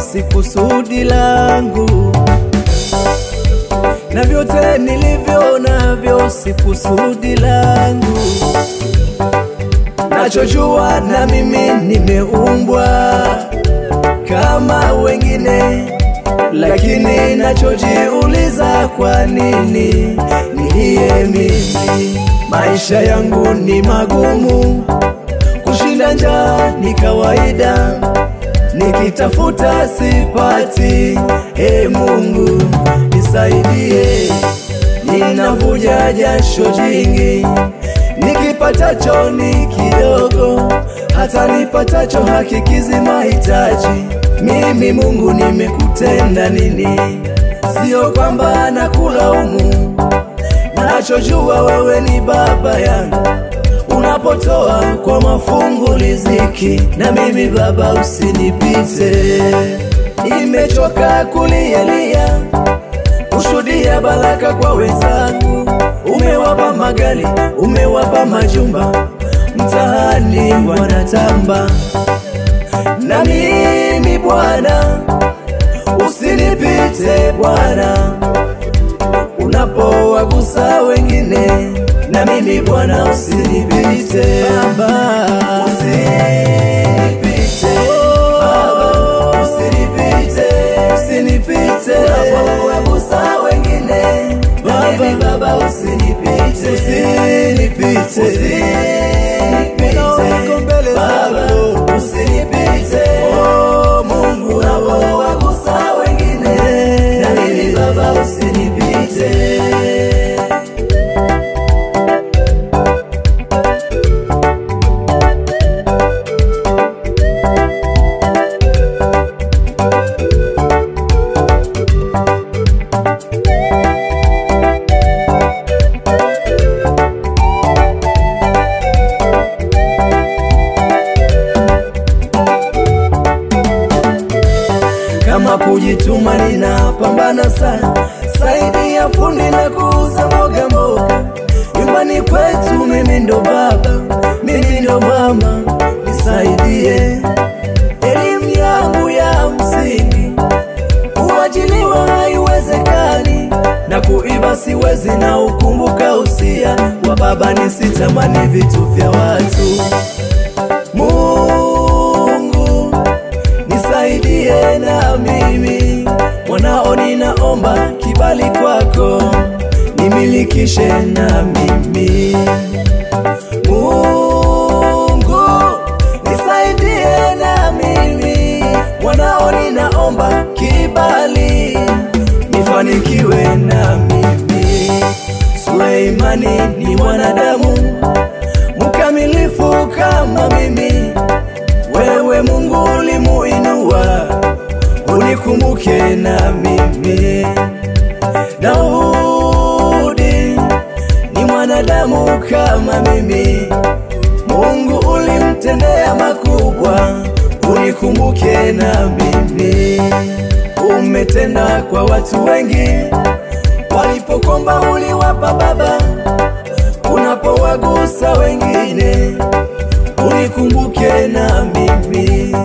si kusudi langu, na vyote nilivyo navyo si kusudi langu. Nachojua na mimi nimeumbwa kama wengine, lakini nachojiuliza kwa nini niye mimi. Maisha yangu ni magumu, kushinda njaa ni kawaida, nikitafuta sipati. Mungu nisaidie, ninavuja jasho jingi, nikipatacho ni kidogo, hata nipatacho hakikizi mahitaji. Mimi Mungu nimekutenda nini? Sio kwamba nakulaumu, nachojua wewe ni baba yangu. Unapotoa kwa mafungu riziki, na mimi Baba usinipite. Nimechoka kulialia, kushuhudia baraka kwa wenzangu. Umewapa magari, umewapa majumba, mtaani wanatamba. Na mimi Bwana usinipite Bwana, unapowagusa wengine, na mimi Bwana usinipite Baba, usinipite Baba, usinipite, usinipite unapowagusa wengine, na mimi Baba usinipite, usinipite, usinipite Baba, usinipite. Oh Mungu, unapowagusa wengine, na mimi Baba usinipite. Kama kujituma ninapambana sana, saidia fundi na kuuza mboga mboga. Nyumbani kwetu mimi ndo baba, mimi ndo mama, nisaidie. Elimu yangu ya msingi, kuajiliwa haiwezekani, na kuiba siwezi, na ukumbuka usia wa baba, nisitamani vitu vya watu. Mungu nisaidie, na mimi mwanao ninaomba kibali kwako, nimilikishe na mimi. Mungu nisaidie, na mimi mwanao ninaomba kibali, nifanikiwe na mimi. Suleimani ni mwanadamu mkamilifu kama mimi, wewe Mungu ulimuinua, unikumbuke na mimi. Daudi ni mwanadamu kama mimi, Mungu ulimtendea makubwa, unikumbuke na mimi. Umetenda kwa watu wengi, walipokomba uliwapa Baba, unapowagusa wengine, unikumbuke na mimi.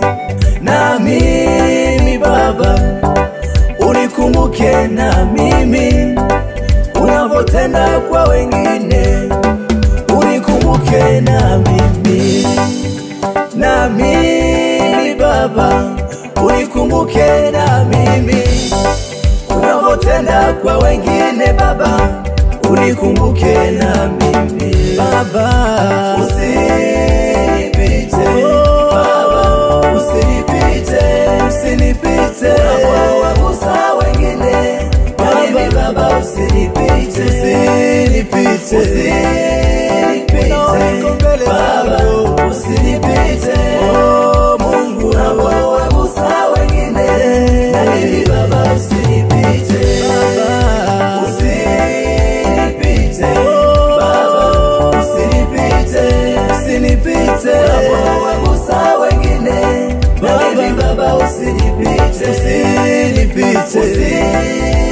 Na mimi Baba unikumbuke na mimi, unavotenda kwa wengine, unikumbuke na mimi. Na mimi Baba unikumbuke na mimi, unavotenda kwa wengine Baba, unikumbuke na mimi. Baba usinipite Baba, usinipite, usinipite unapowagusa wengine, na mimi Baba usinipite, usinipite, usinipite Baba, usinipite. Oh Mungu, unapowagusa wengine, na mimi Baba usinipite Baba, usinipite Baba, usinipite, usinipite unapowagusa wengine, na mimi Baba usinipite, usinipite, usinipite.